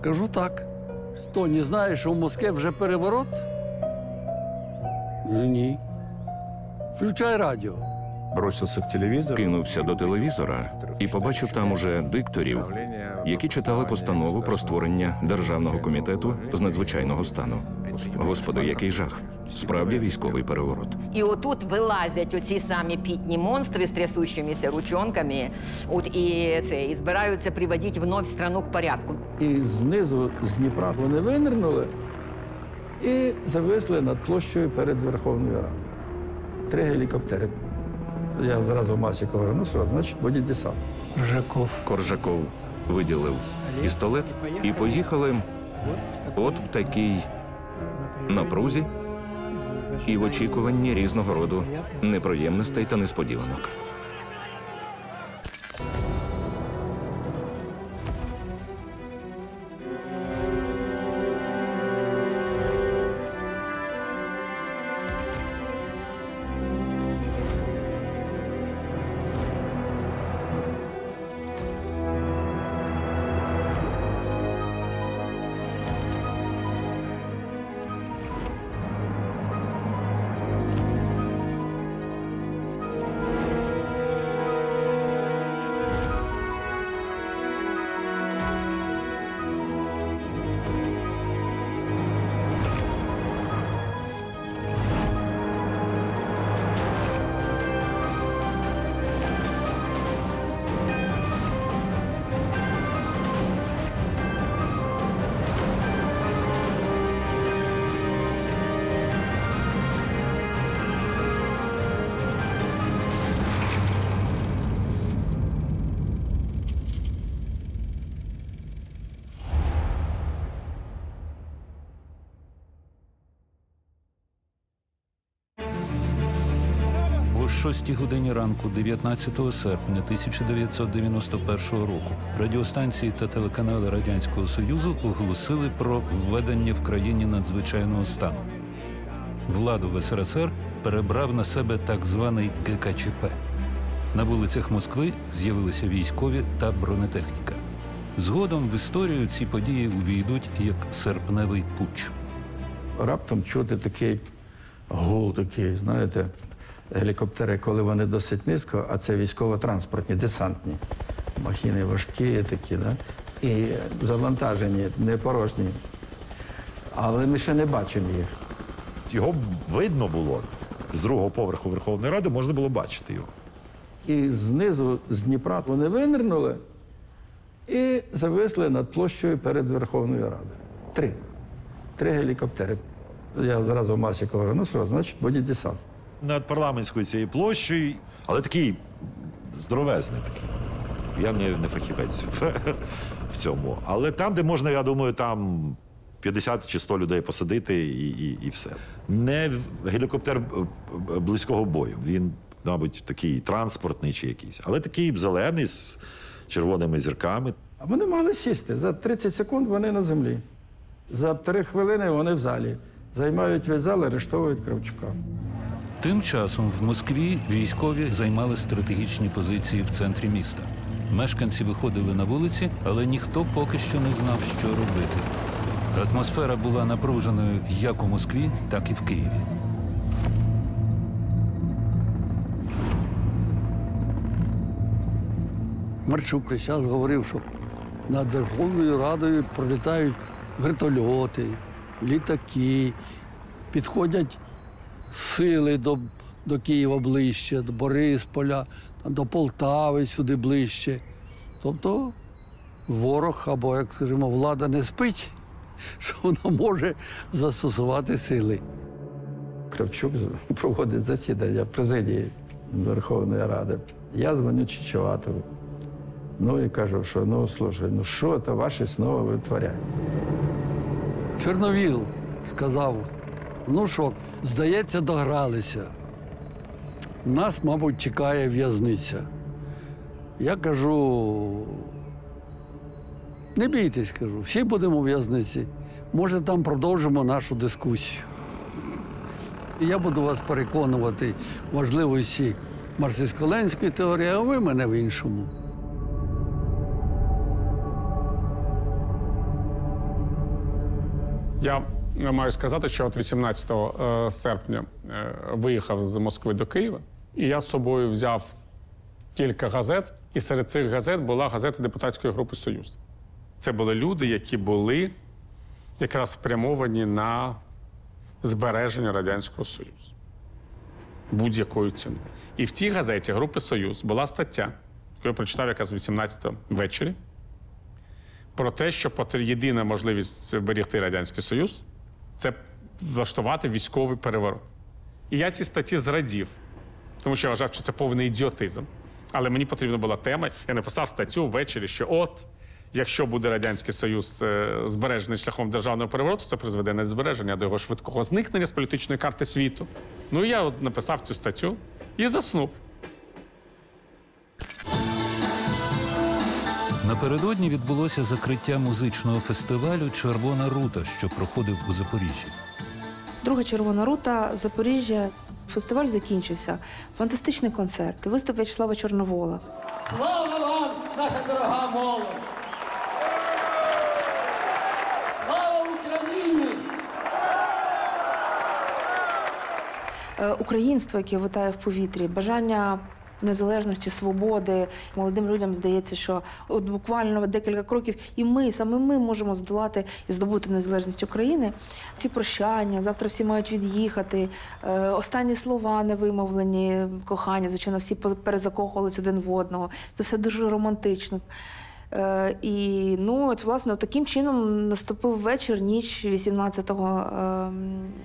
Кажу так. Що, не знаєш, що в Москві вже переворот? Кажу, ні. Включай радіо. Бросився к телевізору. Кинувся до телевізора і побачив там уже дикторів, які читали постанову про створення Державного комітету з надзвичайного стану. Господи, який жах. Справді військовий переворот. І отут вилазять оці самі пітні монстри з трясущимися ручонками і збираються приводити вновь страну к порядку. І знизу, з Дніпра, вони винирнули і зависли над площею перед Верховною Радою. 3 гелікоптери. Я зразу Масіку говорю, ну, сразу, значить, буде десант. Коржаков виділив пістолет і поїхали от в такій напрузі і в очікуванні різного роду неприємностей та несподіванок. О 6 годині ранку 19 серпня 1991 року радіостанції та телеканали Радянського Союзу оголосили про введення в країні надзвичайного стану. Владу в СРСР перебрав на себе так званий ГКЧП. На вулицях Москви з'явилися військові та бронетехніка. Згодом в історію ці події увійдуть як серпневий путч. Раптом чути такий гул, такий, знаєте, гелікоптери, коли вони досить низько, а це військово-транспортні, десантні. Махіни важкі такі, да? І завантажені, не порожні. Але ми ще не бачимо їх. Його видно було. З другого поверху Верховної Ради можна було бачити його. І знизу, з Дніпра, вони винирнули і зависли над площею перед Верховною Радою. 3 гелікоптери. Я зразу Масіку говорю, ну, сразу, значить, буде десант. Над парламентською цією площею, але такий здоровезний такий. Я не фахівець в цьому. Але там, де можна, я думаю, там 50 чи 100 людей посадити і все. Не гелікоптер близького бою. Він, мабуть, такий транспортний чи якийсь. Але такий зелений, з червоними зірками. А вони могли сісти. За 30 секунд вони на землі. За 3 хвилини вони в залі. Займають весь зал, арештовують Кравчука. Тим часом в Москві військові займали стратегічні позиції в центрі міста. Мешканці виходили на вулиці, але ніхто поки що не знав, що робити. Атмосфера була напруженою як у Москві, так і в Києві. Марчук зараз говорив, що над Верховною Радою пролітають вертольоти, літаки, підходять сили до Києва ближче, до Борисполя, до Полтави сюди ближче. Тобто ворог або, як скажімо, влада не спить, що вона може застосувати сили. Кравчук проводить засідання президії Верховної Ради. Я дзвоню Чечеватову. Ну і кажу, що, ну, слушай, ну що це ваші знову витворяють? Чорновіл сказав, ну що, здається, догралися. Нас, мабуть, чекає в'язниця. Я кажу, не бійтесь, кажу, всі будемо у в'язниці. Може, там продовжимо нашу дискусію. І я буду вас переконувати в важливості марксистсько-ленінської теорії, а ви мене в іншому. Я маю сказати, що от 18 серпня виїхав з Москви до Києва, і я з собою взяв кілька газет, і серед цих газет була газета депутатської групи «Союз». Це були люди, які були якраз спрямовані на збереження Радянського Союзу. Будь-якою ціною. І в цій газеті групи «Союз» була стаття, яку я прочитав якраз 18-го ввечері, про те, що єдина можливість зберегти Радянський Союз – це влаштувати військовий переворот. І я ці статті зрадів, тому що я вважав, що це повний ідіотизм. Але мені потрібна була тема. Я написав статтю ввечері, що от, якщо буде Радянський Союз збережений шляхом державного перевороту, це призведе не до збереження, а до його швидкого зникнення з політичної карти світу. Ну, і я от написав цю статтю і заснув. Напередодні відбулося закриття музичного фестивалю «Червона рута», що проходив у Запоріжжі. Друга «Червона рута» Запоріжжя. Фестиваль закінчився. Фантастичний концерт. Виступ В'ячеслава Чорновола. Слава вам, наша дорога молодь! Слава Україні! Українство, яке витає в повітрі, бажання незалежності, свободи. Молодим людям здається, що от буквально декілька кроків і ми, саме ми можемо здолати і здобути незалежність України. Ці прощання, завтра всі мають від'їхати, останні слова невимовлені, кохання, звичайно, всі перезакохувались один в одного. Це все дуже романтично. І, ну, от, власне, таким чином наступив вечір, ніч 18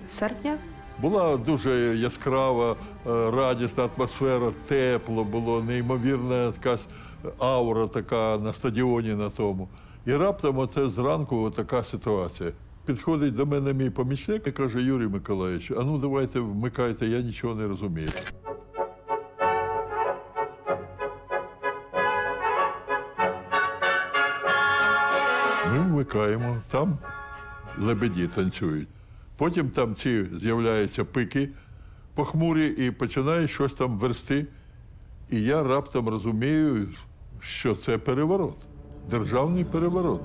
серпня. Була дуже яскрава, радісна атмосфера, тепло було, неймовірна якась аура така на стадіоні на тому. І раптом оце зранку така ситуація. Підходить до мене мій помічник і каже: Юрій Миколаївич, а ну давайте вмикайте, я нічого не розумію. Ми вмикаємо, там лебеді танцюють. Потім там ці з'являються пики похмурі і починають щось там версти. І я раптом розумію, що це переворот, державний переворот.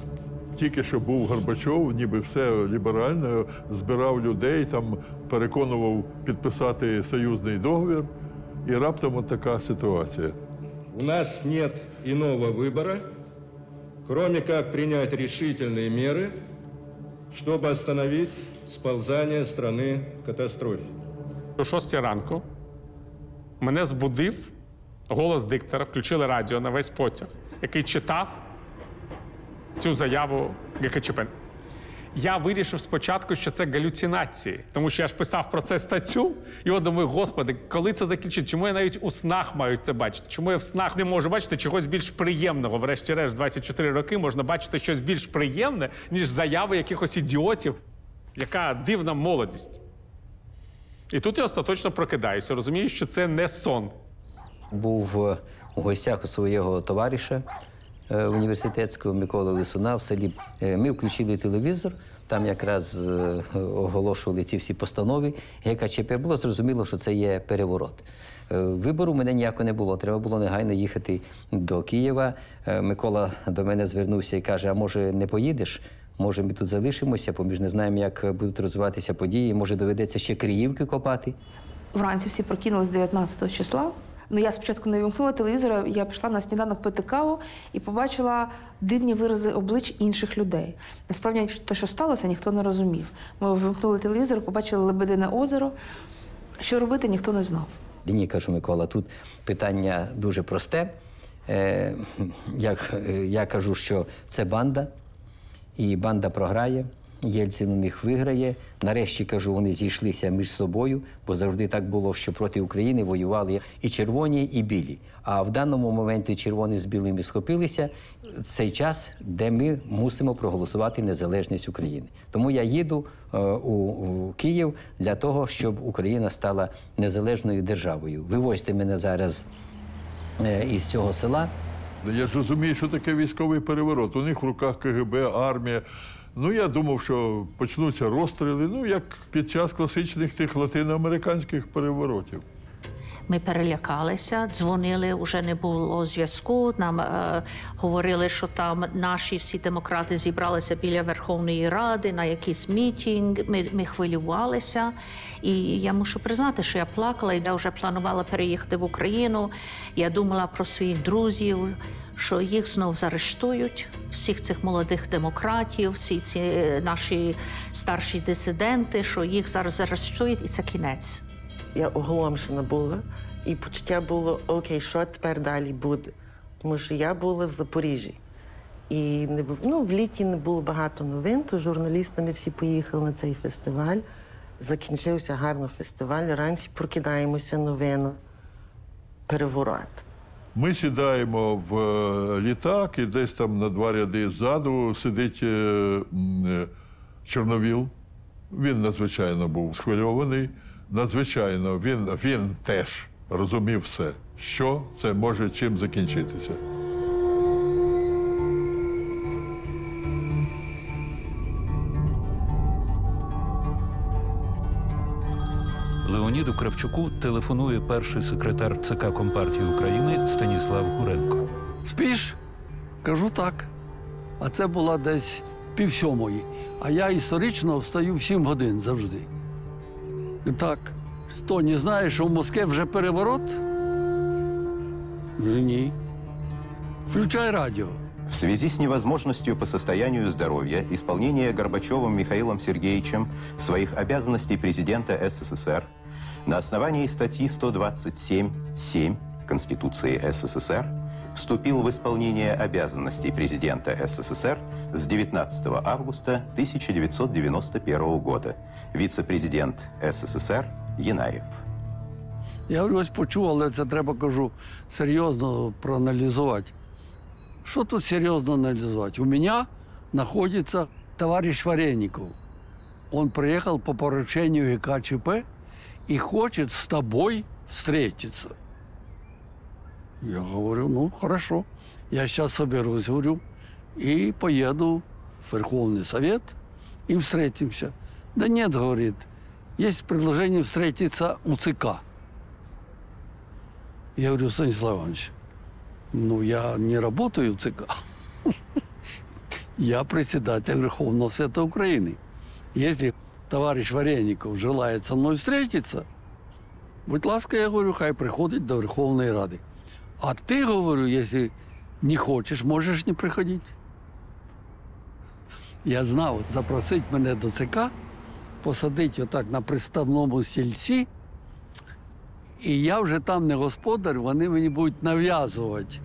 Тільки що був Горбачов, ніби все ліберально, збирав людей, там переконував підписати союзний договір. І раптом от така ситуація. У нас нет иного выбора, кроме как принять решительные меры, чтобы остановить сползание страны в катастрофе. О 6 ранку мене збудив голос диктора, включили радіо на весь потяг, який читав цю заяву ГКЧП. Я вирішив спочатку, що це галюцинації, тому що я ж писав про це статтю, і от думаю, господи, коли це закінчить? Чому я навіть у снах маю це бачити? Чому я в снах не можу бачити чогось більш приємного? Врешті-решт, 24 роки можна бачити щось більш приємне, ніж заяви якихось ідіотів. Яка дивна молодість. І тут я остаточно прокидаюся, розумію, що це не сон. Був у гостях у свого товариша університетського Миколи Лисуна в селі. Ми включили телевізор, там якраз оголошували ці всі постанови ГКЧП. Було зрозуміло, що це є переворот. Вибору в мене ніякого не було. Треба було негайно їхати до Києва. Микола до мене звернувся і каже: а може не поїдеш? Може, ми тут залишимося, бо ми ж не знаємо, як будуть розвиватися події. Може, доведеться ще Криївки копати. Вранці всі прокинулись 19 числа. Ну, я спочатку не вимкнула телевізора, я пішла на сніданок пити каву і побачила дивні вирази облич інших людей. Насправді, те, що сталося, ніхто не розумів. Ми вимкнули телевізор, побачили Лебедине озеро. Що робити, ніхто не знав. Ні, кажу, Микола, тут питання дуже просте. Я кажу, що це банда, і банда програє. Єльцин у них виграє. Нарешті, кажу, вони зійшлися між собою, бо завжди так було, що проти України воювали і червоні, і білі. А в даному моменті червоні з білими схопилися. Цей час, де ми мусимо проголосувати незалежність України. Тому я їду у Київ для того, щоб Україна стала незалежною державою. Вивозьте мене зараз із цього села. Я ж розумію, що таке військовий переворот. У них в руках КГБ, армія. Ну, я думав, що почнуться розстріли, ну, як під час класичних тих латиноамериканських переворотів. Ми перелякалися, дзвонили, вже не було зв'язку. Нам говорили, що там наші всі демократи зібралися біля Верховної Ради на якийсь мітинг. Ми хвилювалися. І я мушу признати, що я плакала, і я вже планувала переїхати в Україну. Я думала про своїх друзів, що їх знов заарештують, всіх цих молодих демократів, всі ці наші старші дисиденти, що їх зараз заарештують, і це кінець. Я оголомшена була, і почуття було, окей, що тепер далі буде? Тому що я була в Запоріжжі. І в літі не було багато новин, то журналістами всі поїхали на цей фестиваль. Закінчився гарно фестиваль, вранці прокидаємося, новина, переворот. Ми сідаємо в літак, і десь там на 2 ряди ззаду сидить Чорновіл. Він надзвичайно був схвильований. Надзвичайно, він теж розумів все, що це може чим закінчитися. Леоніду Кравчуку телефонує перший секретар ЦК Компартії України Станіслав Гуренко. Спиш? Кажу так. А це була десь 6:30. А я історично встаю в 7 годин завжди. Так, що, не знаєш, що в Москві вже переворот? Ні. Включай радио. В связи с невозможностью по состоянию здоровья исполнения Горбачевым Михаилом Сергеевичем своих обязанностей президента СССР на основании статьи 127.7 Конституции СССР вступил в исполнение обязанностей президента СССР с 19 августа 1991 года вице-президент СССР Янаев. Я ось почув, але це треба, кажу, серйозно проаналізувати. Что тут серьезно анализовать? У меня находится товарищ Вареников. Он приехал по поручению ГКЧП и хочет с тобой встретиться. Я говорю, ну, хорошо. Я сейчас соберусь, говорю, и поеду в Верховный Совет и встретимся. Да нет, говорит, есть предложение встретиться у ЦК. Я говорю, Станислав Иванович, ну, я не работаю в ЦК. Я председатель Верховного Совета Украины. Если товарищ Вареников желает со мной встретиться, будь ласка, я говорю, хай приходить до Верховної Ради. А ти, говорю, якщо не хочеш, можеш не приходити. Я знав, запросить мене до ЦК, посадити отак на приставному стільці, і я вже там не господар, вони мені будуть нав'язувати.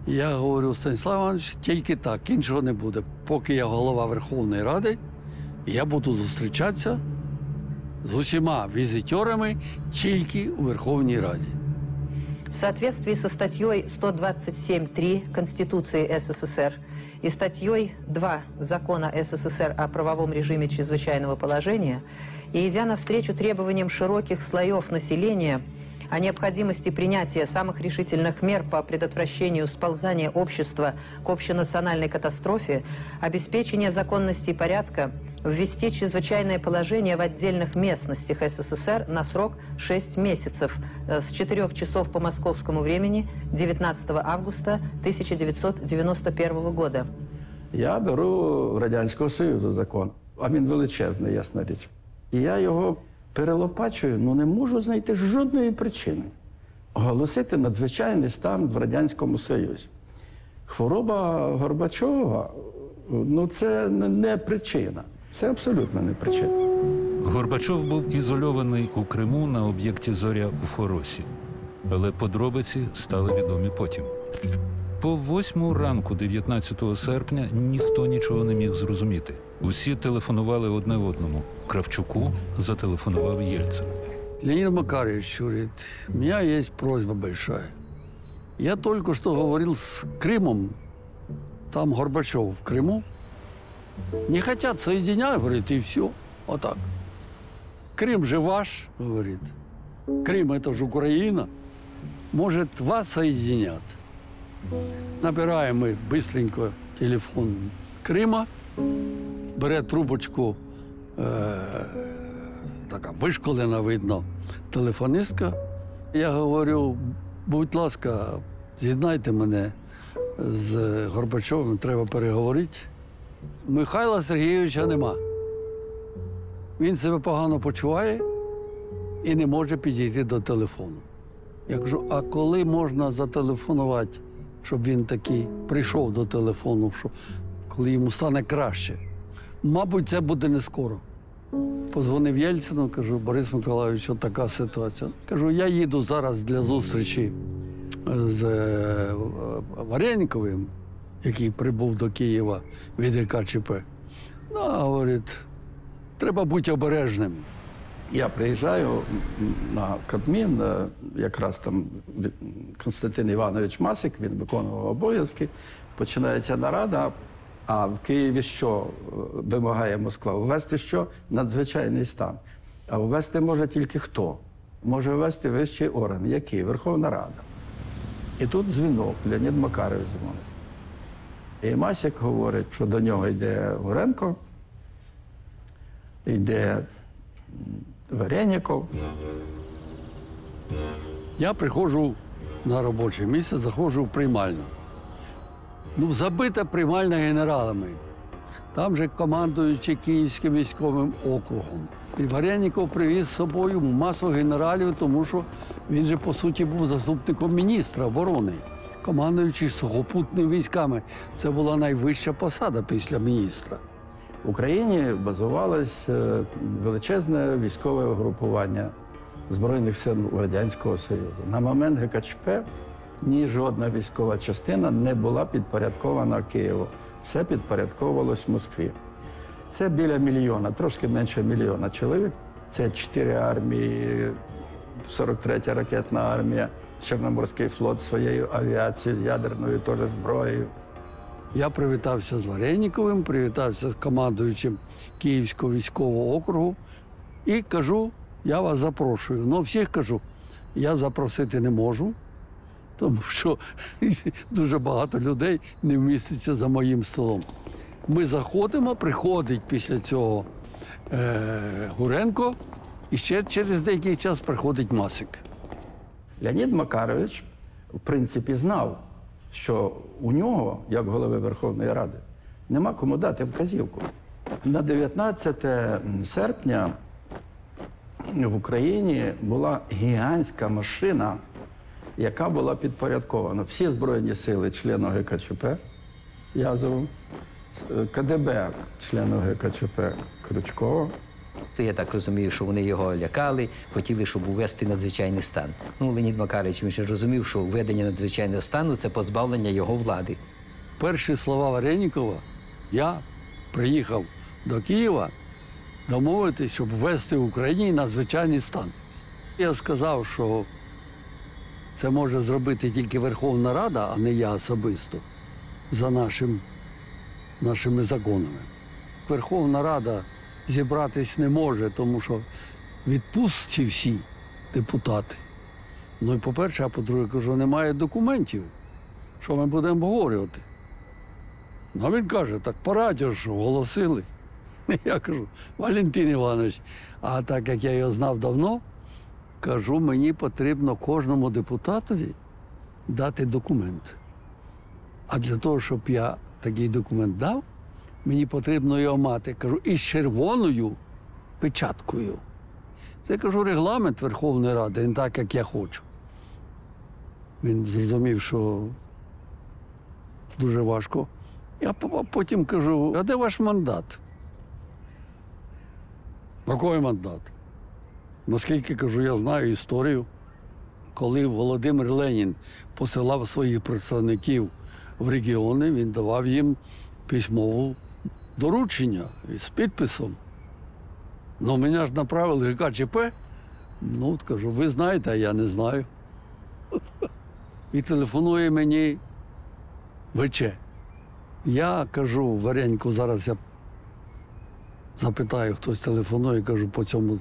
Я говорю, Станіслав Іванович, тільки так, іншого не буде. Поки я голова Верховної Ради, я буду зустрічатися з усіма візитерами тільки у Верховній Раді. В соответствии со статьей 127.3 Конституции СССР и статьей 2 Закона СССР о правовом режиме чрезвычайного положения, и идя навстречу требованиям широких слоев населения о необходимости принятия самых решительных мер по предотвращению сползания общества к общенациональной катастрофе, обеспечения законности и порядка, ввести чрезвычайное положение в отдельных местностях СССР на срок 6 месяцев с 4 часов по московскому времени 19 августа 1991 года. Я беру Радянського Союзу закон, а він величезний, ясна річ. І я його перелопачую, не можу знайти жодної причини оголосити надзвичайний стан в Радянському Союзі. Хвороба Горбачова, це не причина. Це абсолютно не причина. Горбачов був ізольований у Криму на об'єкті «Зоря» у Форосі. Але подробиці стали відомі потім. По 8 ранку 19 серпня ніхто нічого не міг зрозуміти. Усі телефонували одне одному. Кравчуку зателефонував Єльцин. Леонид Макарович говорит, у меня есть просьба большая. Я только что говорил с Крымом, там Горбачев в Крыму. Не хотят соединять, говорит, и все. Вот так. Крым же ваш, говорит. Крым это же Украина. Может, вас соединят. Набираем мы быстренько телефон Крыма, бере трубочку, така вишколена, видно, телефонистка, Я говорю, будь ласка, з'єднайте мене з Горбачовим, треба переговорити. Михайла Сергійовича нема. Він себе погано почуває і не може підійти до телефону. Я кажу, а коли можна зателефонувати, щоб він такий прийшов до телефону, що коли йому стане краще? Мабуть, це буде не скоро. Позвонив Єльцину, кажу, Борис Миколайович, от така ситуація. Кажу, я їду зараз для зустрічі з Варєніковим, який прибув до Києва від ГКЧП. Ну, говорить, треба бути обережним. Я приїжджаю на Кабмін, якраз там Константин Іванович Масик, він виконував обов'язки, починається нарада, а в Києві що вимагає Москва? Ввести що? Надзвичайний стан. А ввести може тільки хто? Може ввести вищий орган. Який? Верховна Рада. І тут дзвінок, Леонід Макарович дзвонить. І Масик говорить, що до нього йде Гуренко, йде Варєніков. Я приходжу на робоче місце, заходжу в приймальню. Ну, забита приймальня генералами. Там же командуючи Київським військовим округом. І Варєніков привіз з собою масу генералів, тому що він же, по суті, був заступником міністра оборони, командуючи сухопутними військами. Це була найвища посада після міністра. В Україні базувалось величезне військове угрупування Збройних сил Радянського Союзу. На момент ГКЧП ні жодна військова частина не була підпорядкована Києву. Все підпорядковувалось Москві. Це біля мільйона, трошки менше мільйона чоловік. Це 4 армії, 43-я ракетна армія, Чорноморський флот своєю авіацією, ядерною теж зброєю. Я привітався з Варєніковим, привітався з командуючим Київського військового округу і кажу, я вас запрошую. Ну, всіх кажу, я запросити не можу, тому що дуже багато людей не вміститься за моїм столом. Ми заходимо, приходить після цього Гуренко, і ще через деякий час приходить Масик. Леонід Макарович, в принципі, знав, що у нього, як голови Верховної Ради, нема кому дати вказівку. На 19 серпня в Україні була гігантська машина, яка була підпорядкована. Всі Збройні сили членів ГКЧП Язову, КДБ членів ГКЧП Крючкова. Я так розумію, що вони його лякали, хотіли, щоб ввести надзвичайний стан. Ну, Леонід Макарович, він ще розумів, що введення надзвичайного стану – це позбавлення його влади. Перші слова Варєнікова, я приїхав до Києва домовитися, щоб ввести в Україні надзвичайний стан. Я сказав, що це може зробити тільки Верховна Рада, а не я особисто, за нашими законами. Верховна Рада зібратись не може, тому що відпустці всі депутати. Ну і по-перше, а по-друге, кажу, немає документів. Що ми будемо обговорювати? Ну, він каже, так по радіо ж оголосили. Я кажу, Валентин Іванович, а так як я його знав давно, кажу, мені потрібно кожному депутатові дати документ. А для того, щоб я такий документ дав, мені потрібно його мати, кажу, із червоною печаткою. Це, кажу, регламент Верховної Ради, не так, як я хочу. Він зрозумів, що дуже важко. Я потім кажу, а де ваш мандат? Який мандат? Наскільки, кажу, я знаю історію, коли Володимир Ленін посилав своїх представників в регіони, він давав їм письмове доручення з підписом. Ну, мене ж направили ГКЧП. Ну, от кажу, ви знаєте, а я не знаю. І телефонує мені ВЧ. Я кажу, Варєньку, зараз я запитаю, хтось телефонує, кажу, по цьому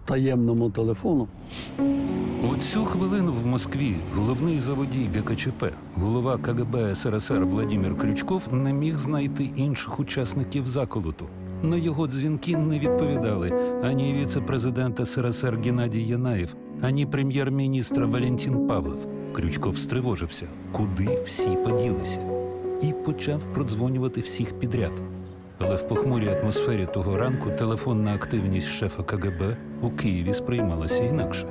таємному телефону. У цю хвилину в Москві головний заводій ГКЧП, голова КГБ СРСР Владимир Крючков не міг знайти інших учасників заколоту. На його дзвінки не відповідали ані віце-президент СРСР Геннадій Янаєв, ані прем'єр-міністра Валентин Павлов. Крючков стривожився, куди всі поділися, і почав продзвонювати всіх підряд. Але в похмурій атмосфері того ранку телефонна активність шефа КГБ у Києві сприймалася інакше.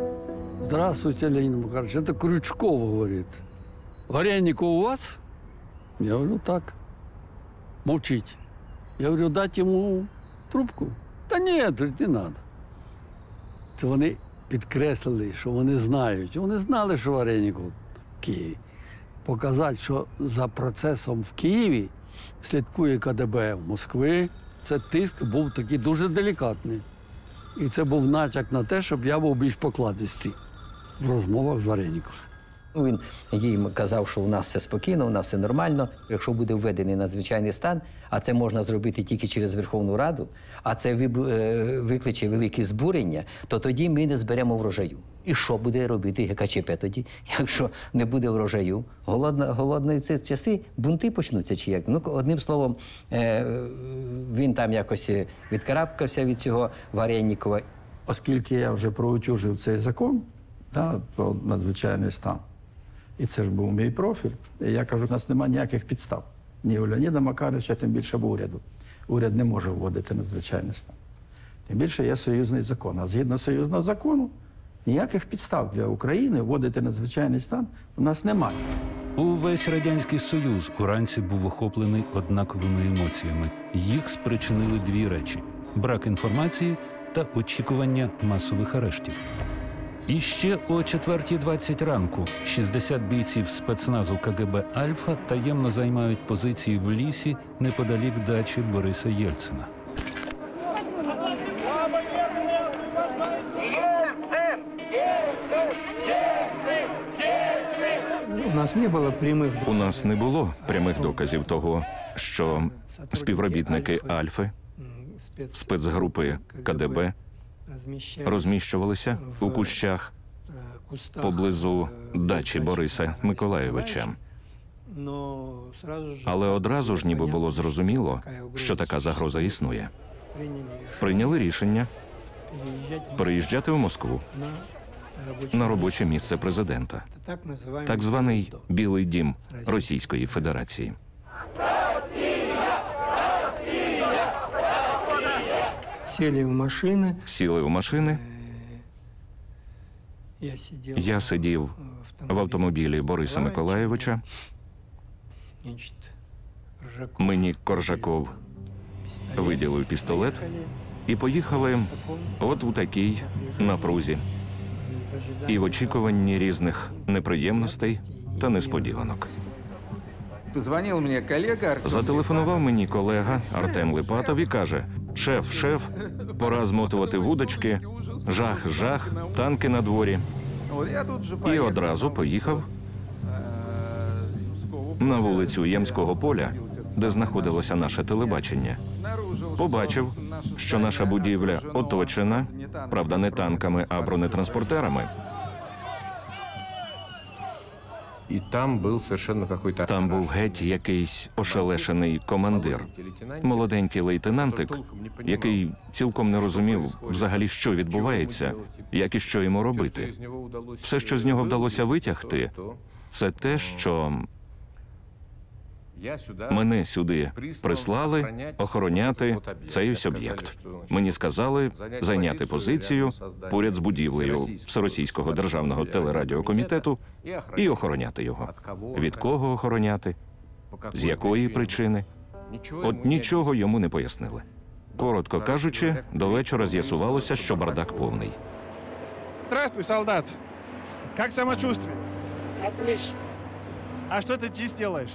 Здравствуйте, Леонид Макарович, это Крючков говорит. Вареник у вас? Я говорю, так. Молчите. Я говорю, дать ему трубку? Та ні, говорить, не надо. Це вони підкреслили, що вони знають. Вони знали, що Вареник в Києві. Показати, що за процесом в Києві слідкує КДБ в Москві, це тиск був такий дуже делікатний. І це був натяк на те, щоб я був більш покладистий в розмовах з Вареником. Він їм казав, що у нас все спокійно, у нас все нормально. Якщо буде введений надзвичайний стан, а це можна зробити тільки через Верховну Раду, а це викличе велике збурення, то тоді ми не зберемо врожаю. І що буде робити ГКЧП тоді, якщо не буде врожаю? Голодні ці часи, бунти почнуться чи як? Ну, одним словом, він там якось відкарабкався від цього Вареникова. Оскільки я вже проутюжив цей закон, про надзвичайний стан, і це ж був мій профіль, і я кажу, у нас немає ніяких підстав. Ні у Леоніда Макаровича, тим більше в уряду. Уряд не може вводити надзвичайний стан. Тим більше є союзний закон. А згідно союзного закону, ніяких підстав для України вводити надзвичайний стан у нас немає. Увесь Радянський Союз уранці був охоплений однаковими емоціями. Їх спричинили дві речі – брак інформації та очікування масових арештів. І ще о 4:20 ранку 60 бійців спецназу КГБ «Альфа» таємно займають позиції в лісі неподалік дачі Бориса Єльцина. У нас не було прямих доказів того, що співробітники «Альфи», спецгрупи КДБ розміщувалися у кущах поблизу дачі Бориса Миколайовича. Але одразу ж ніби було зрозуміло, що така загроза існує. Прийняли рішення переїжджати в Москву на робоче місце президента. Так званий «Білий дім» Російської Федерації. Сіли в машини. Я сидів в автомобілі Бориса Миколайовича. Мені Коржаков виділив пістолет і поїхали от у такій напрузі і в очікуванні різних неприємностей та несподіванок. Зателефонував мені колега Артем Липатов і каже: шеф, пора змотувати вудочки, жах, танки на дворі. І одразу поїхав на вулицю Ємського поля, де знаходилося наше телебачення. Побачив, що наша будівля оточена, правда, не танками, а бронетранспортерами. І там був совершенно какой-то... Там був геть якийсь ошелешений командир, молоденький лейтенантик, який цілком не розумів взагалі, що відбувається, як і що йому робити. Все, що з нього вдалося витягти, це те, що мене сюди прислали охороняти цей ось об'єкт. Мені сказали зайняти позицію поряд з будівлею Всеросійського державного телерадіокомітету і охороняти його. Від кого охороняти? З якої причини? От нічого йому не пояснили. Коротко кажучи, до вечора з'ясувалося, що бардак повний. Здравствуй, солдат. Как самочувствие? Отлично. А что ты здесь делаешь?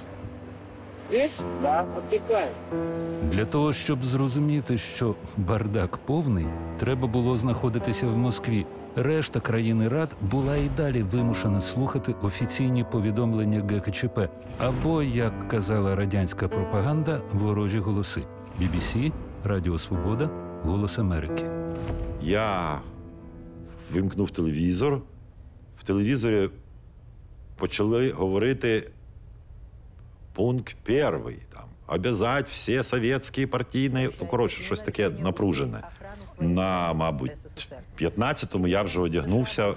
Здесь? Да, отдыхаю. Для того, щоб зрозуміти, що бардак повний, треба було знаходитися в Москві. Решта країни Рад була і далі вимушена слухати офіційні повідомлення ГКЧП або, як казала радянська пропаганда, ворожі голоси. BBC, Радіо Свобода, Голос Америки. Я вимкнув телевізор. В телевізорі почали говорити пункт перший. Обязать всі совєтські партійні, коротше, щось таке напружене. На, мабуть, 15-му я вже одягнувся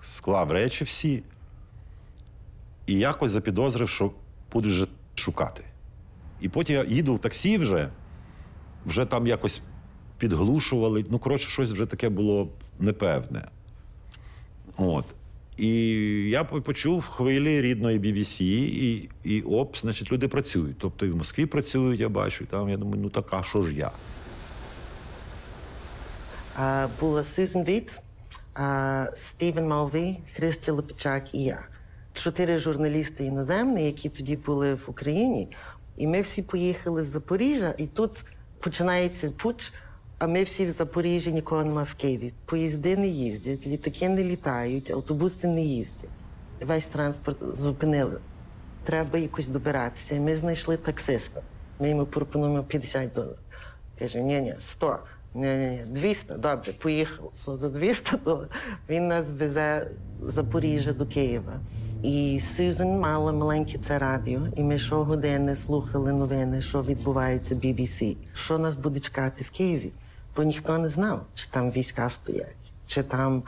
склав речі всі і якось запідозрив, що будуть вже шукати. І потім я їду в таксі вже там якось підглушували. Ну, коротше, щось вже таке було непевне. От. І я почув хвилі рідної BBC, і значить, люди працюють. Тобто і в Москві працюють, я бачу, і там я думаю, ну така, що ж я? Була Сюзан Віц, Стівен Малві, Христя Лепичак і я. 4 журналісти іноземні, які тоді були в Україні. І ми всі поїхали в Запоріжжя, і тут починається путч, а ми всі в Запоріжжі, нікого немає в Києві. Поїзди не їздять, літаки не літають, автобуси не їздять. Весь транспорт зупинили. Треба якось добиратися. І ми знайшли таксиста. Ми йому пропонуємо $50. Каже, ні, 100. Ні, 200, добре, поїхали. За $200 він нас везе з Запоріжжя до Києва. І Сюзан мала маленьке це радіо, і ми щогодини слухали новини, що відбувається в BBC. Що нас буде чекати в Києві? Бо ніхто не знав, чи там війська стоять, чи там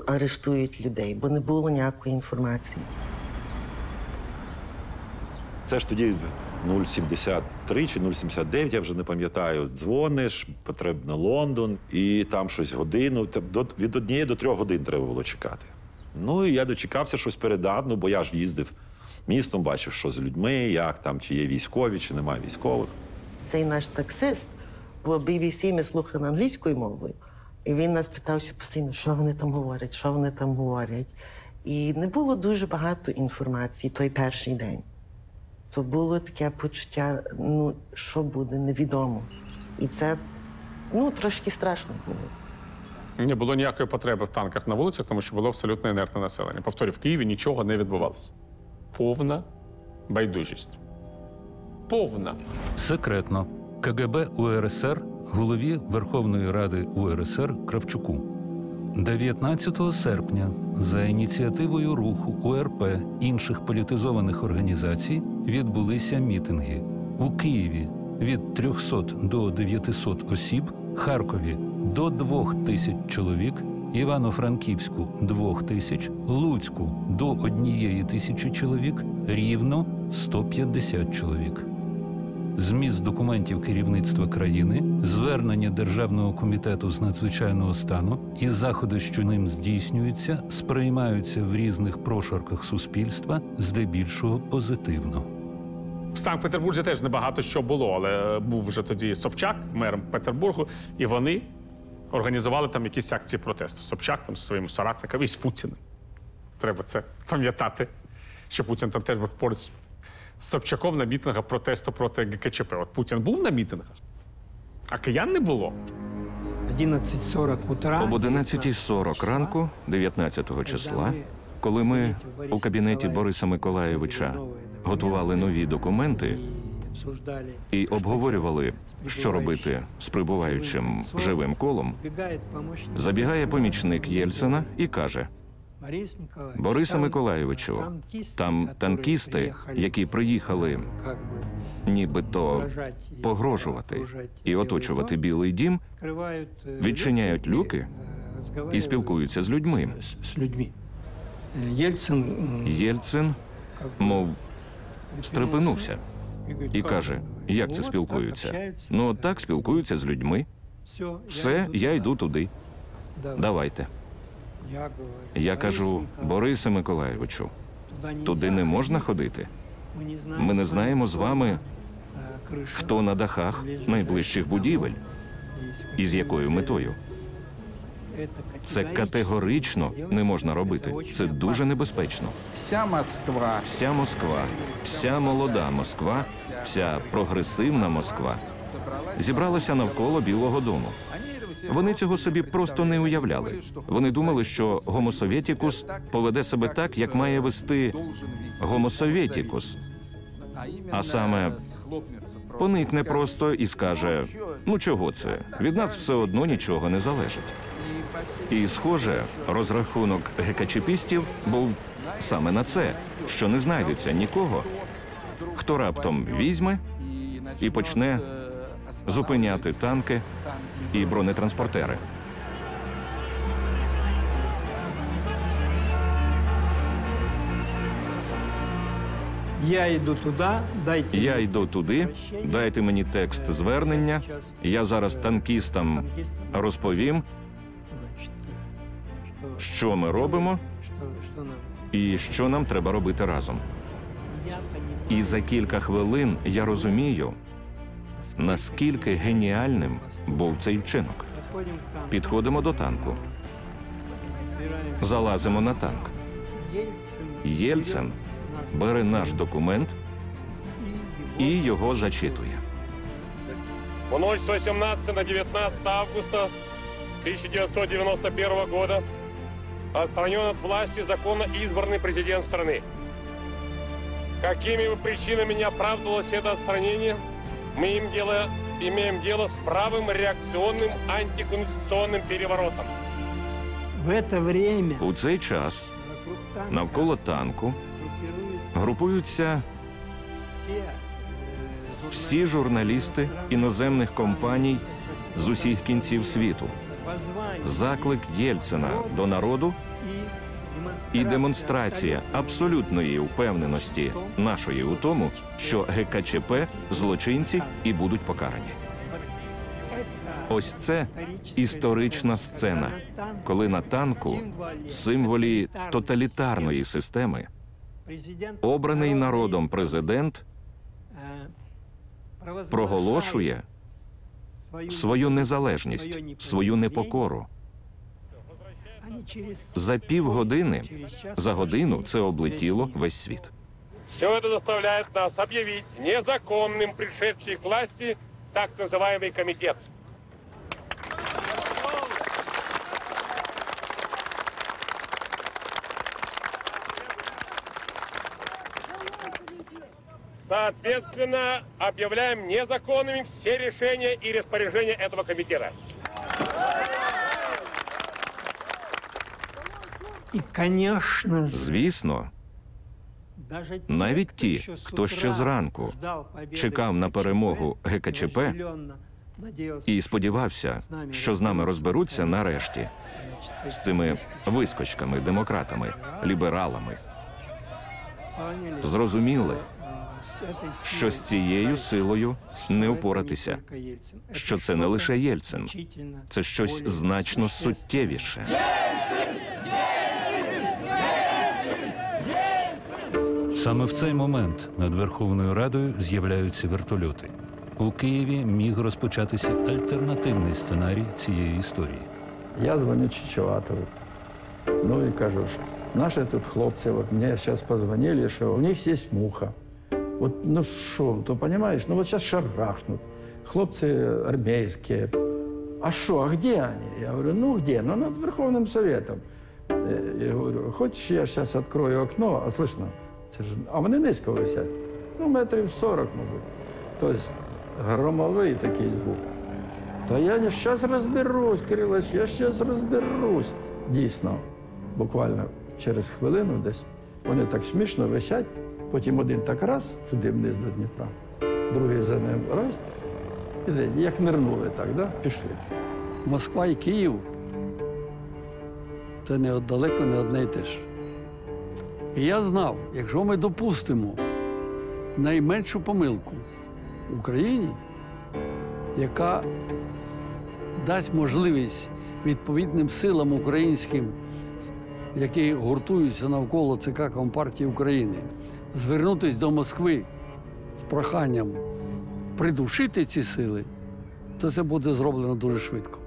арештують людей, бо не було ніякої інформації. Це ж тоді 0,73 чи 0,79, я вже не пам'ятаю. Дзвониш, потрібно Лондон, і там щось годину. Від 1 до 3 годин треба було чекати. Ну, і я дочекався, щось передав, ну, бо я ж їздив містом, бачив, що з людьми, як там, чи є військові, чи немає військових. Цей наш таксист, бо BBC ми слухали англійською мовою, і він нас питався постійно, що вони там говорять, що вони там говорять. І не було дуже багато інформації той перший день. То було таке почуття, ну, що буде, невідомо. І це, ну, трошки страшно було. Не було ніякої потреби в танках на вулицях, тому що було абсолютно інертне населення. Повторюю, в Києві нічого не відбувалося. Повна байдужість. Повна. Секретно. КГБ УРСР голові Верховної Ради УРСР Кравчуку. 19 серпня за ініціативою руху УРП інших політизованих організацій відбулися мітинги. У Києві від 300 до 900 осіб, Харкові до 2000 чоловік, Івано-Франківську – 2000, Луцьку – до 1000 чоловік, Рівно – 150 чоловік. Зміст документів керівництва країни, звернення Державного комітету з надзвичайного стану і заходи, що ним здійснюються, сприймаються в різних прошарках суспільства здебільшого позитивно. В Санкт-Петербурзі теж небагато що було, але був вже тоді Собчак, мером Петербургу, і вони організували там якісь акції протесту. Собчак там зі своїми соратниками і з Путіним. Треба це пам'ятати, що Путін там теж був поруч з Собчаком на мітингах протесту проти ГКЧП. От Путін був на мітингах, а киян не було. 11:40 утра. Об 11:40 ранку, 19 числа, коли ми у кабінеті Бориса Миколайовича готували нові документи і обговорювали, що робити з прибуваючим живим колом, забігає помічник Єльцина і каже: «Борисе Миколайовичу, там танкісти, які приїхали нібито погрожувати і оточувати Білий дім, відчиняють люки і спілкуються з людьми». Єльцин, мов, стрепенувся і каже: «Як це спілкуються?» «Ну, так спілкуються з людьми. Все, я йду туди. Давайте». Я кажу: «Борисе Миколайовичу, туди не можна ходити. Ми не знаємо з вами, хто на дахах найближчих будівель і з якою метою. Це категорично не можна робити. Це дуже небезпечно. Вся Москва, вся молода Москва, вся прогресивна Москва зібралася навколо Білого дому. Вони цього собі просто не уявляли. Вони думали, що гомосовєтікус поведе себе так, як має вести гомосовєтікус. А саме поникне просто і скаже: «Ну чого це? Від нас все одно нічого не залежить». І, схоже, розрахунок ГКЧПістів був саме на це, що не знайдеться нікого, хто раптом візьме і почне зупиняти танки і бронетранспортери. Я йду туди, дайте мені текст звернення, я зараз танкістам розповім, що ми робимо і що нам треба робити разом. І за кілька хвилин я розумію, наскільки геніальним був цей вчинок. Підходимо до танку. Залазимо на танк. Єльцин бере наш документ і його зачитує. В ночь с 18 на 19 августа 1991 года отстранен от власти законно избранный президент страны. Какими бы причинами не оправдывалось это отстранение, мы имеем дело с правым реакционным антиконституционным переворотом. У цей час навколо танку групуються всі журналісти іноземних компаній з усіх кінців світу. Заклик Єльцина до народу і демонстрація абсолютної впевненості нашої у тому, що ГКЧП – злочинці і будуть покарані. Ось це історична сцена, коли на танку, символі тоталітарної системи, обраний народом президент проголошує свою незалежність, свою непокору. За півгодини, за годину це облетіло весь світ. Все это заставляет нас объявить незаконным пришедший к власти так называемый комитет. Соответственно, объявляем незаконными все решения и распоряжения этого комитета. Звісно, навіть ті, хто ще зранку чекав на перемогу ГКЧП і сподівався, що з нами розберуться нарешті, з цими вискочками, демократами, лібералами, зрозуміли, що з цією силою не впоратися, що це не лише Єльцин, це щось значно суттєвіше. Саме в цей момент над Верховною Радою з'являються вертольоти. У Києві міг розпочатися альтернативний сценарій цієї історії. Я дзвоню Чечеватову. Ну і кажу, що наші тут хлопці, от мені зараз подзвонили, що у них є муха. Вот, ну что, то понимаешь, ну вот сейчас шарахнут. Хлопцы армейские. А что, а где они? Я говорю, ну где? Ну над Верховным Советом. Я говорю, хочешь, я сейчас открою окно, а слышно, це ж, а вони низько висять. Ну, метрів 40, мабуть. Тобто громовий такий звук. Та я зараз розберусь, Кирилович, я зараз розберусь. Дійсно, буквально через хвилину десь вони так смішно висять. Потім один так раз, туди вниз до Дніпра, другий за ним раз, і третій, як нирнули так, да? Пішли. Москва і Київ – це далеко не одне й те ж. І я знав, якщо ми допустимо найменшу помилку в Україні, яка дасть можливість відповідним силам українським, які гуртуються навколо ЦК Компартії України, звернутися до Москви з проханням придушити ці сили, то це буде зроблено дуже швидко.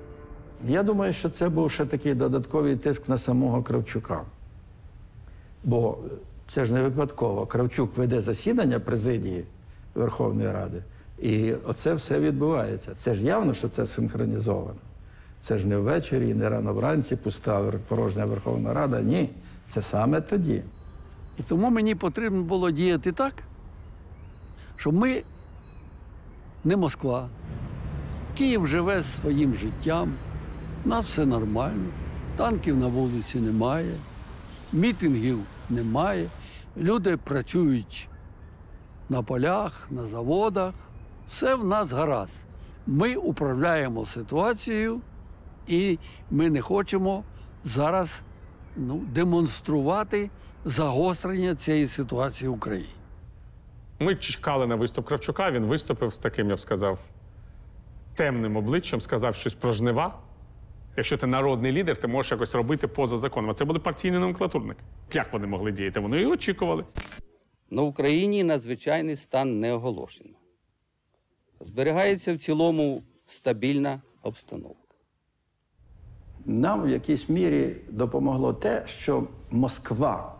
Я думаю, що це був ще такий додатковий тиск на самого Кравчука. Бо це ж не випадково. Кравчук веде засідання президії Верховної Ради, і оце все відбувається. Це ж явно, що це синхронізовано. Це ж не ввечері, не рано вранці, пуста порожня Верховна Рада. Ні, це саме тоді. І тому мені потрібно було діяти так, щоб ми не Москва. Київ живе своїм життям, у нас все нормально, танків на вулиці немає, мітингів немає, люди працюють на полях, на заводах, все в нас гаразд. Ми управляємо ситуацією і ми не хочемо зараз демонструвати загострення цієї ситуації в Україні. Ми чекали на виступ Кравчука, він виступив з таким, я б сказав, темним обличчям, сказав щось про жнива. Якщо ти народний лідер, ти можеш якось робити поза законом. А це були партійні номенклатурники. Як вони могли діяти? Вони і очікували. На Україні надзвичайний стан не оголошено. Зберігається в цілому стабільна обстановка. Нам в якійсь мірі допомогло те, що Москва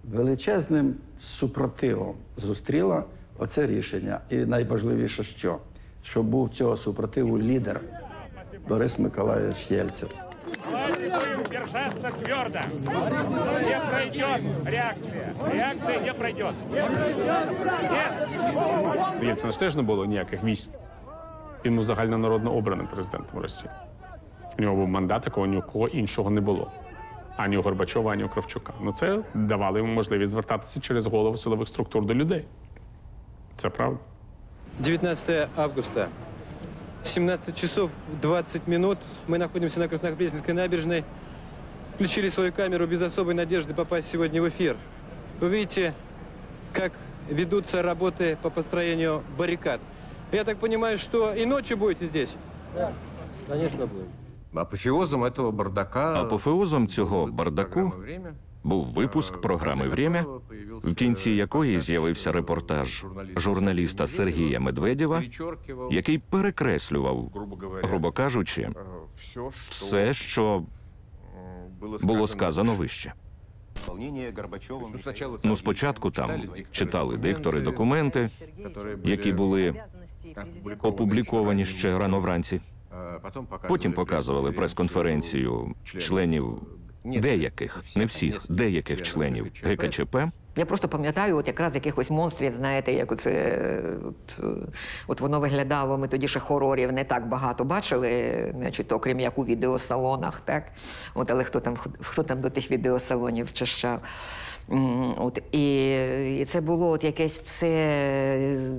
величезним супротивом зустріла оце рішення. І найважливіше що був цього супротиву лідер Борис Миколайович Єльцин. Держаться твердо. Не пройдет реакция. Реакция не пройдет. У Єльцина ж теж не було ніяких військ. Він був загальнонародно обраним президентом Росії. У нього був мандат, якого ні у кого іншого не було. Ані у Горбачова, ані у Кравчука. Ну це давало йому можливість звертатися через голову силових структур до людей. Це правда. 19 августа. 17 часов 20 минут. Мы находимся на Краснопресненской набережной. Включили свою камеру без особой надежды попасть сегодня в эфир. Вы видите, как ведутся работы по построению баррикад. Я так понимаю, что и ночью будете здесь? Да, конечно, будем. Апофеозом этого бардака... Апофеозом цього бардаку був випуск програми «Время», в кінці якої з'явився репортаж журналіста Сергія Медведєва, який перекреслював, грубо кажучи, все, що було сказано вище. Ну, спочатку там читали диктори документи, які були опубліковані ще рано вранці. Потім показували прес-конференцію членів деяких, не всіх, деяких членів ГКЧП. Я просто пам'ятаю, от якраз якихось монстрів, знаєте, як оце, от воно виглядало, ми тоді ще хорорів не так багато бачили, значить, окрім як у відеосалонах, так? От, але хто там до тих відеосалонів чащав? От, і це було от якесь все,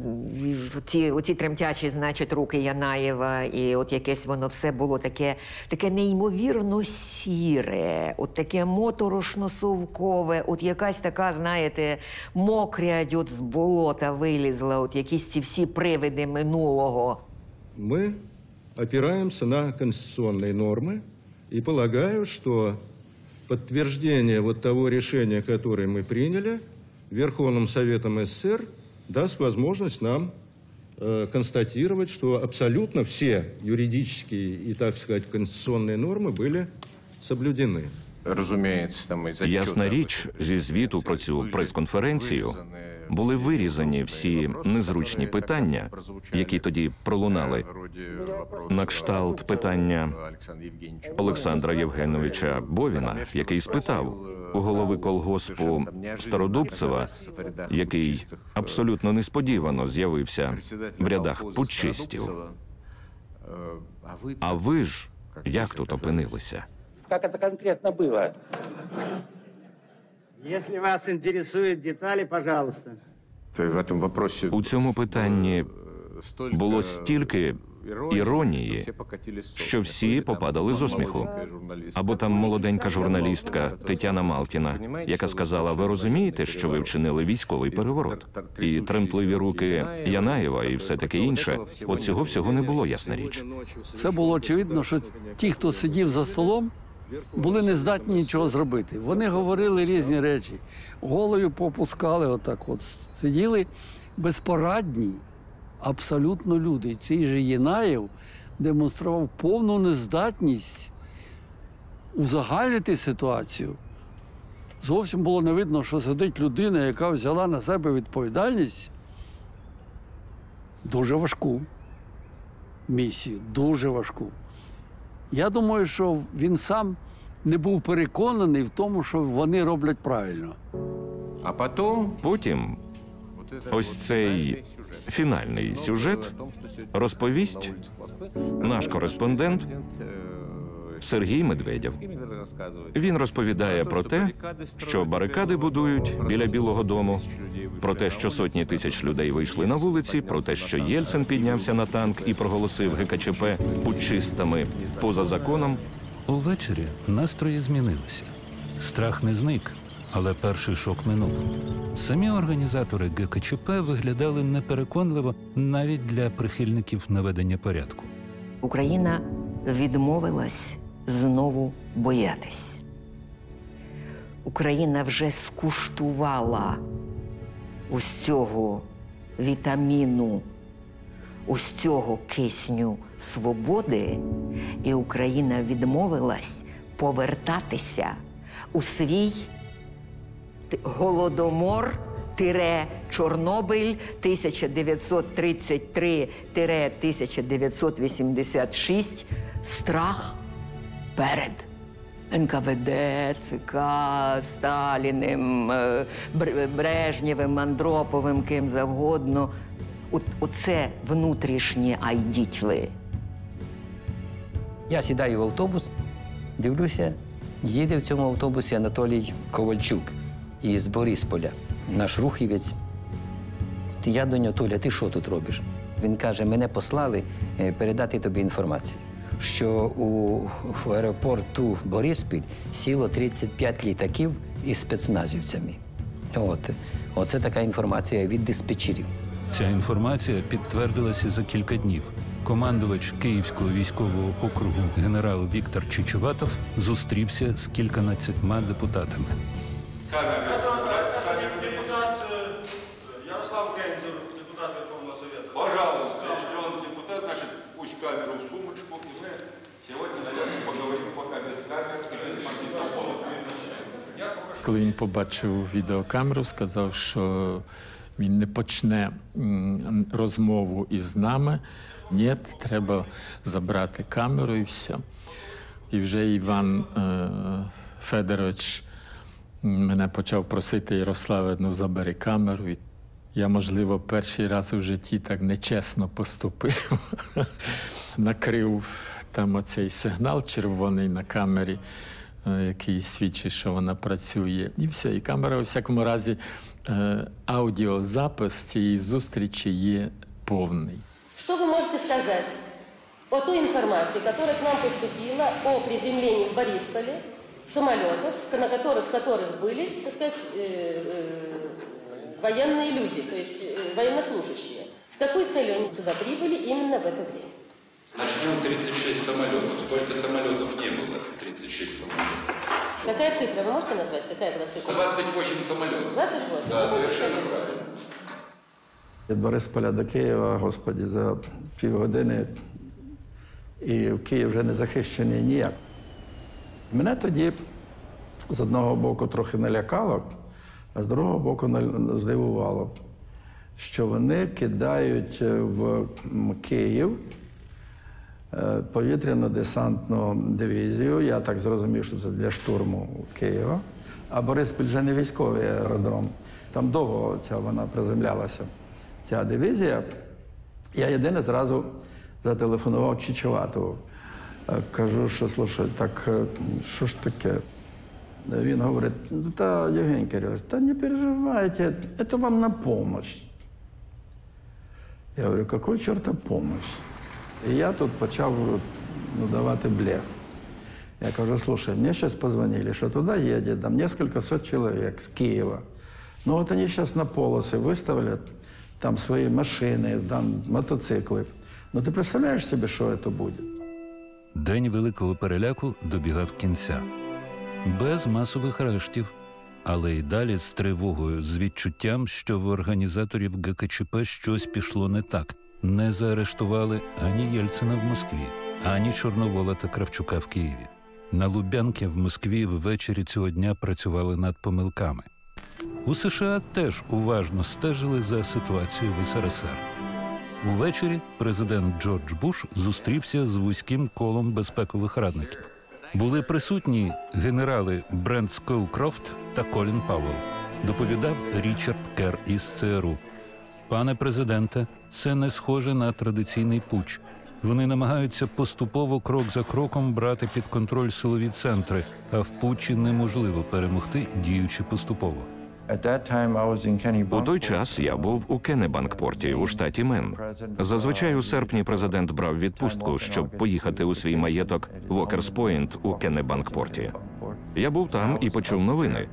оці тремтячі, значить, руки Янаєва, і от якесь воно все було таке неймовірно сіре, от таке моторошно-совкове, от якась така, знаєте, мокрядь от з болота вилізла, от якісь ці всі привиди минулого. Мы опираемся на конституционные нормы и полагаю, что подтверждение вот того решения, которое мы приняли Верховным Советом СССР, даст возможность нам констатировать, что абсолютно все юридические и, так сказать, конституционные нормы были соблюдены. Ясна річ, зі звіту про цю прес-конференцію були вирізані всі незручні питання, які тоді пролунали. На кшталт питання Олександра Євгеновича Бовіна, який спитав у голови колгоспу Стародубцева, який абсолютно несподівано з'явився в рядах путчистів. А ви ж як тут опинилися? Как это конкретно было? Если вас интересуют детали, пожалуйста. У цьому питанні було стільки іронії, що всі попадали з осміху. Або там молоденька журналістка Тетяна Малкіна, яка сказала: ви розумієте, що ви вчинили військовий переворот? І тремтливі руки Янаєва і все таке інше. От цього всього не було, ясна річ. Це було очевидно, що ті, хто сидів за столом, були не здатні нічого зробити. Вони говорили різні речі. Головою попускали отак от. Сиділи безпорадні абсолютно люди. І цей же Єнаєв демонстрував повну нездатність узагальнити ситуацію. Зовсім було не видно, що сидить людина, яка взяла на себе відповідальність дуже важку місію, дуже важку. Я думаю, що він сам не був переконаний в тому, що вони роблять правильно. А потім ось цей фінальний сюжет розповість наш кореспондент Сергій Медведєв. Він розповідає про те, що барикади будують біля Білого дому, про те, що сотні тисяч людей вийшли на вулиці, про те, що Єльцин піднявся на танк і проголосив ГКЧП путчистами поза законом. Увечері настрої змінилися. Страх не зник, Але перший шок минув. Самі організатори ГКЧП виглядали непереконливо навіть для прихильників наведення порядку. Україна відмовилась знову боятись. Україна вже скуштувала ось цього вітаміну, ось цього кисню свободи, і Україна відмовилась повертатися у свій голодомор Чорнобиль 1933-1986 страх перед НКВД, ЦК, Сталіним, Брежнєвим, Андроповим, ким завгодно. Оце внутрішнє айдітли. Я сідаю в автобус, дивлюся, їде в цьому автобусі Анатолій Ковальчук із Борисполя, наш рухівець. Я до нього: Толя, ти що тут робиш? Він каже: мене послали передати тобі інформацію, що в аеропорту Бориспіль сіло 35 літаків із спецназівцями. Оце така інформація від диспетчерів. Ця інформація підтвердилася за кілька днів. Командувач Київського військового округу генерал Віктор Чечеватов зустрівся з кільканадцятьма депутатами. Депутат Ярослав Кензер, депутат Верховного Совета. Пожалуйста, если он депутат, значит, пусть камеру в сумочку, и мы сегодня, наверное, поговорим пока без камер и без магнитофона. Коли він побачив відеокамеру, сказав, що він не почне розмову із нами. Ні, треба забрати камеру і все. І вже Іван Федорович мене почав просити: Ярославе, ну забери камеру. І я, можливо, перший раз у житті так нечесно поступив. Накрив там оцей сигнал червоний на камері, який свідчить, що вона працює. І все. І камера, у всякому разі, аудіозапис цієї зустрічі є повний. Что вы можете сказать о той информации, которая к нам поступила о приземлении в Борисполе самолетов, в которых были, так сказать, военные люди, то есть военнослужащие? С какой целью они сюда прибыли именно в это время? Начнем 36 самолетов. Сколько самолетов не было? 36 самолетов. Какая цифра? Вы можете назвать? Какая была цифра? 28 самолетов. 28? Да, совершенно правильно. Від Борисполя до Києва, господі, за півгодини, і в Київ вже не захищений ніяк. Мене тоді з одного боку трохи налякало, а з другого боку здивувало, що вони кидають в Київ повітряно-десантну дивізію. Я так зрозумів, що це для штурму Києва. А Бориспіль вже не військовий аеродром. Там довго вона приземлялася, ця дивізія. Я єдине зразу зателефонував Чечеватову. Кажу, що, слушай, так що ж таке? Він говорить: та, Євгеній Кирилович, та не переживайте, це вам на помощь. Я говорю: какой черта помощь? І я тут почав давати блеф. Я кажу: слушай, мне сейчас позвонили, что туда едет там несколько сот человек с Киева. Ну вот они сейчас на полосы выставлят там свои машины, там мотоциклы. Ну ти представляєш собі, що це буде? День великого переляку добігав кінця. Без масових арештів, але й далі з тривогою, з відчуттям, що в організаторів ГКЧП щось пішло не так. Не заарештували ані Єльцина в Москві, ані Чорновола та Кравчука в Києві. На Лубянки в Москві ввечері цього дня працювали над помилками. У США теж уважно стежили за ситуацією в СРСР. Увечері президент Джордж Буш зустрівся з вузьким колом безпекових радників. Були присутні генерали Брент Скоукрофт та Колін Пауелл. Доповідав Річард Керр із ЦРУ. Пане президенте, це не схоже на традиційний путч. Вони намагаються поступово, крок за кроком, брати під контроль силові центри, а в путчі неможливо перемогти, діючи поступово. У той час я був у Кеннебанкпорті у штаті Мен. Зазвичай у серпні президент брав відпустку, щоб поїхати у свій маєток Вокерс-Пойнт у Кеннебанкпорті. Я був там і почув новини.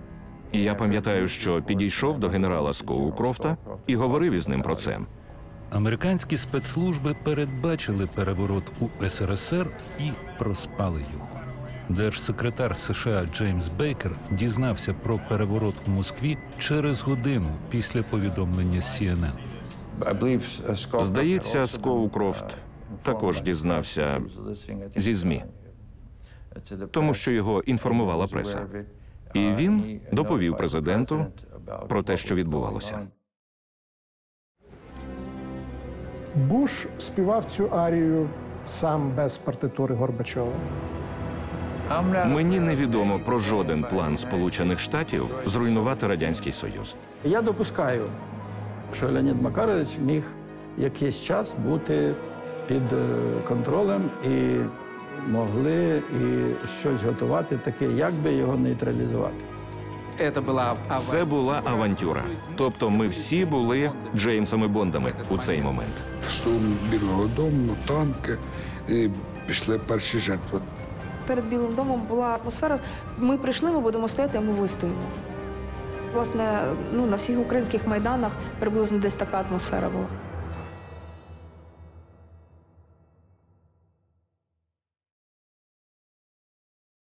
І я пам'ятаю, що підійшов до генерала Скоукрофта і говорив із ним про це. Американські спецслужби передбачили переворот у СРСР і проспали його. Держсекретар США Джеймс Бейкер дізнався про переворот у Москві через годину після повідомлення CNN. Здається, Скоукрофт також дізнався зі ЗМІ, тому що його інформувала преса. І він доповів президенту про те, що відбувалося. Буш співав цю арію сам без партитури Горбачова. Мені невідомо про жоден план Сполучених Штатів зруйнувати Радянський Союз. Я допускаю, що Леонід Макарович міг якийсь час бути під контролем і могли і щось готувати таке, як би його нейтралізувати. Це була авантюра. Тобто ми всі були Джеймсами Бондами у цей момент. Штурм Білого дому, танки, і пішли перші жертви. Перед Білим домом була атмосфера «ми прийшли, ми будемо стояти, а ми вистоїмо». Власне, на всіх українських майданах приблизно десь така атмосфера була.